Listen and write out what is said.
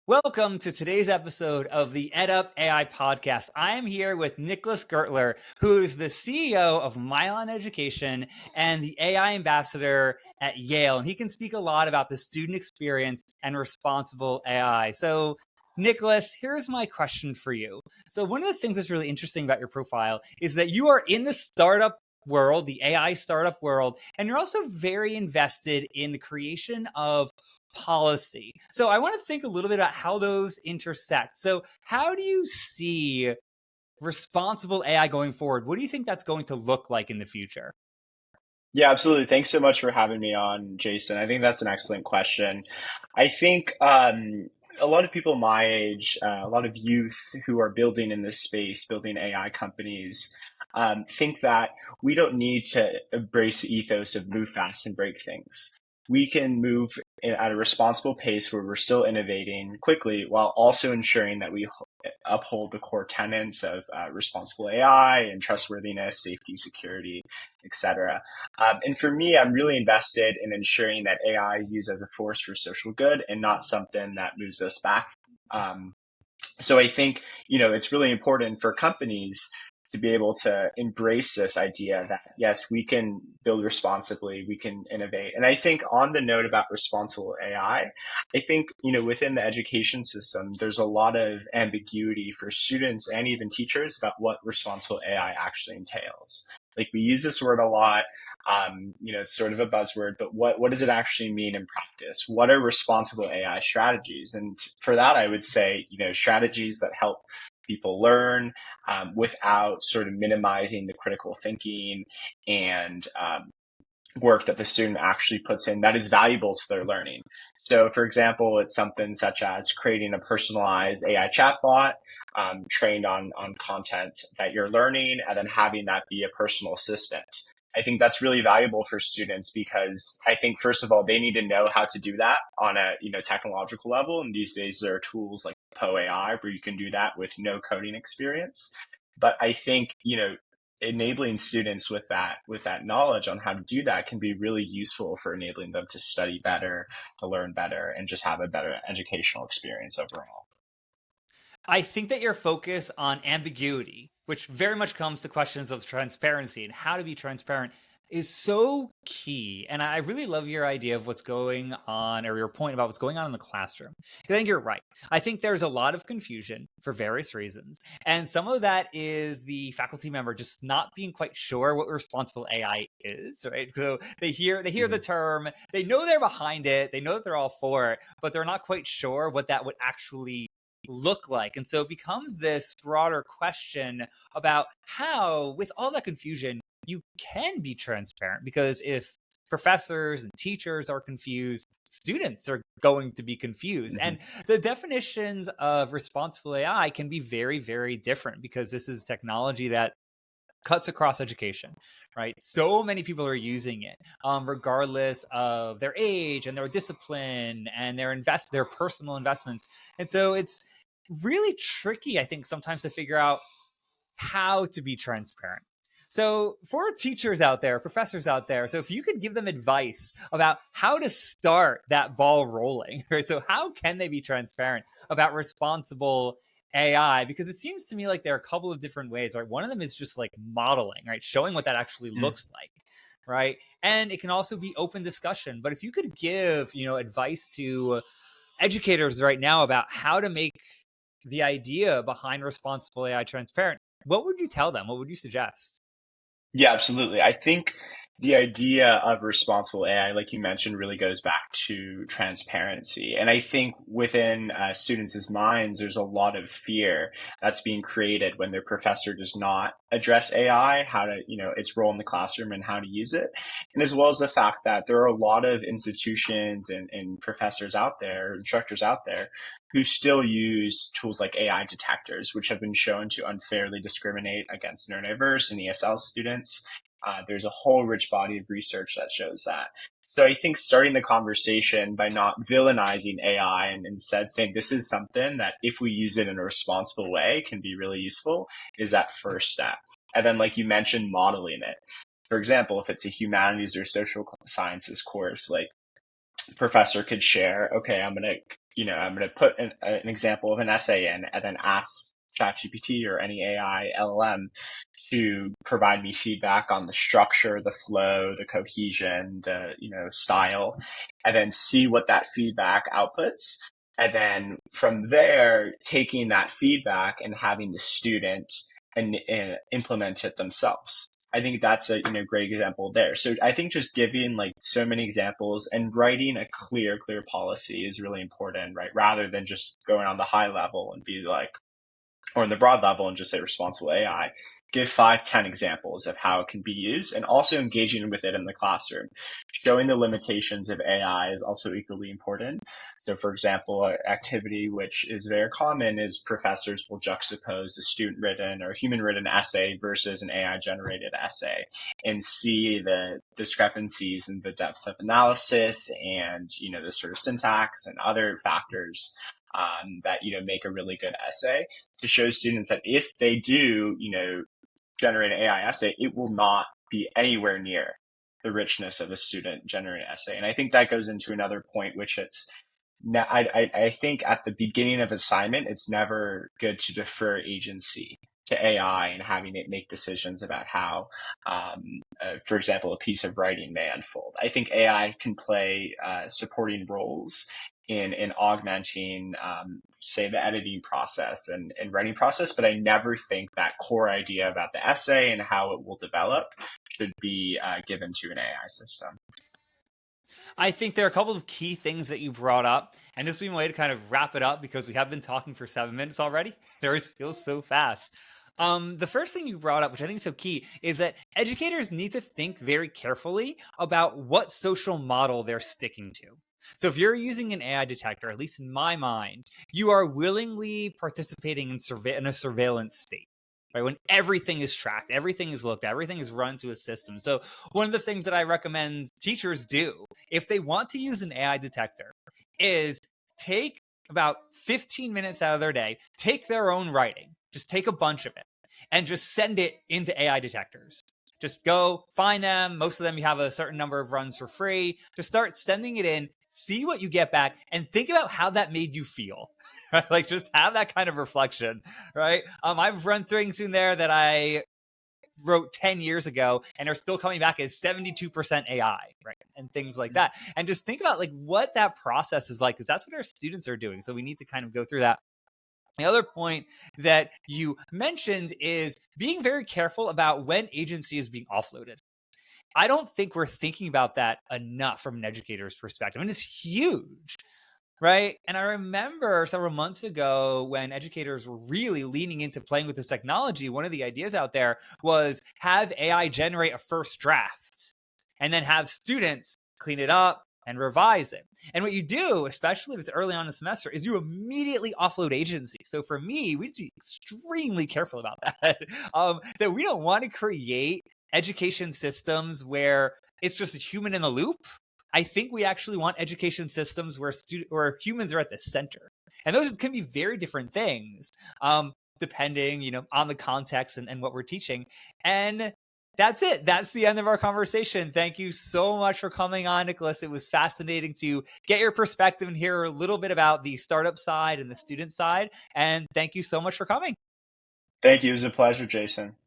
Welcome to today's episode of the EdUp AI podcast. I am here with Nicolas Gertler, who is the CEO of Mylon Education and the AI ambassador at Yale. And he can speak a lot about the student experience and responsible AI. So, Nicholas, here's my question for you. So, one of the things that's really interesting about your profile is that you are in the startup world, the AI startup world, and you're also very invested in the creation of policy. So I want to think a little bit about how those intersect. So how do you see responsible AI going forward? What do you think that's going to look like in the future? Yeah, absolutely. Thanks so much for having me on, Jason. I think that's an excellent question. I think a lot of people my age, a lot of youth who are building in this space, building AI companies, think that we don't need to embrace the ethos of move fast and break things. We can move at a responsible pace where we're still innovating quickly while also ensuring that we uphold the core tenets of responsible AI and trustworthiness, safety, security, etc. And for me, I'm really invested in ensuring that AI is used as a force for social good and not something that moves us back. So I think, it's really important for companies to be able to embrace this idea that, yes, we can build responsibly, we can innovate. And I think on the note about responsible I think, within the education system, there's a lot of ambiguity for students and even teachers about what responsible AI actually entails. Like we use this word a lot, it's sort of a buzzword, but what does it actually mean in practice? What are responsible AI strategies? And for that, I would say, strategies that help people learn without sort of minimizing the critical thinking and work that the student actually puts in that is valuable to their learning. So, for example, it's something such as creating a personalized AI chatbot trained on content that you're learning and then having that be a personal assistant. I think that's really valuable for students because I think, first of all, they need to know how to do that on a technological level. And these days there are tools like AI where you can do that with no coding experience. But I think, enabling students with that knowledge on how to do that can be really useful for enabling them to study better, to learn better, and just have a better educational experience overall. I think that your focus on ambiguity, which very much comes to questions of transparency and how to be transparent, is so key. And I really love your idea of what's going on, or your point about what's going on in the classroom. I think you're right. I think there's a lot of confusion for various reasons. And some of that is the faculty member just not being quite sure what responsible AI is, right? So they hear the Mhm. term, they know they're behind it, they know that they're all for it, but they're not quite sure what that would actually look like. And so it becomes this broader question about how, with all that confusion, you can be transparent. Because if professors and teachers are confused, students are going to be confused. And Mhm. the definitions of responsible AI can be very, very different because this is technology that cuts across education, right? So many people are using it, regardless of their age and their discipline and their personal investments. And so it's really tricky, I think, sometimes to figure out how to be transparent. So, for teachers out there, professors out there, so if you could give them advice about how to start that ball rolling, right? So, how can they be transparent about responsible AI? Because it seems to me like there are a couple of different ways, right? One of them is just like modeling, right? Showing what that actually Mm. looks like, right? And it can also be open discussion. But if you could give, advice to educators right now about how to make the idea behind responsible AI transparent, what would you tell them? What would you suggest? Yeah, absolutely. I think the idea of responsible AI, like you mentioned, really goes back to transparency. And I think within students' minds, there's a lot of fear that's being created when their professor does not address AI, how to, its role in the classroom and how to use it. And as well as the fact that there are a lot of institutions and professors out there, instructors out there, who still use tools like AI detectors, which have been shown to unfairly discriminate against neurodiverse and ESL students. There's a whole rich body of research that shows that. So I think starting the conversation by not villainizing AI and instead saying this is something that if we use it in a responsible way can be really useful is that first step. And then, like you mentioned, modeling it. For example, if it's a humanities or social sciences course, like professor could share, okay, I'm going to I'm going to put an example of an essay in and then ask ChatGPT or any AI LLM to provide me feedback on the structure, the flow, the cohesion, the, style, and then see what that feedback outputs. And then from there, taking that feedback and having the student and implement it themselves. I think that's a great example there. So I think just giving like so many examples and writing a clear policy is really important, right? Rather than just going on the high level and be like, or in the broad level and just say responsible AI, give 5, 10 examples of how it can be used and also engaging with it in the classroom. Showing the limitations of AI is also equally important. So for example, an activity which is very common is professors will juxtapose a student written or human written essay versus an AI generated essay and see the discrepancies in the depth of analysis and, the sort of syntax and other factors that make a really good essay, to show students that if they do generate an AI essay, it will not be anywhere near the richness of a student generated essay. And I think that goes into another point, which it's I think at the beginning of assignment, it's never good to defer agency to AI and having it make decisions about how, for example, a piece of writing may unfold. I think AI can play supporting roles in augmenting, say, the editing process and writing process, but I never think that core idea about the essay and how it will develop should be given to an AI system. I think there are a couple of key things that you brought up, and this will be my way to kind of wrap it up because we have been talking for 7 minutes already. It always feels so fast. The first thing you brought up, which I think is so key, is that educators need to think very carefully about what social model they're sticking to. So if you're using an AI detector, at least in my mind, you are willingly participating in a surveillance state. Right, when everything is tracked, everything is looked at, everything is run to a system. So one of the things that I recommend teachers do if they want to use an AI detector is take about 15 minutes out of their day, take their own writing, just take a bunch of it and just send it into AI detectors. Just go find them. Most of them, you have a certain number of runs for free. Just start sending it in, see what you get back, and think about how that made you feel. Like just have that kind of reflection, right? I've run things in there that I wrote 10 years ago and are still coming back as 72% AI, right? And things like that. And just think about like what that process is like, because that's what our students are doing. So we need to kind of go through that. The other point that you mentioned is being very careful about when agency is being offloaded. I don't think we're thinking about that enough from an educator's perspective. And it's huge, right? And I remember several months ago when educators were really leaning into playing with this technology, one of the ideas out there was have AI generate a first draft and then have students clean it up and revise it. And what you do, especially if it's early on in the semester, is you immediately offload agency. So for me, we need to be extremely careful about that. That we don't want to create education systems where it's just a human in the loop. I think we actually want education systems where humans are at the center, and those can be very different things, depending, on the context and what we're teaching. And that's it. That's the end of our conversation. Thank you so much for coming on, Nicolas. It was fascinating to get your perspective and hear a little bit about the startup side and the student side. And thank you so much for coming. Thank you. It was a pleasure, Jason.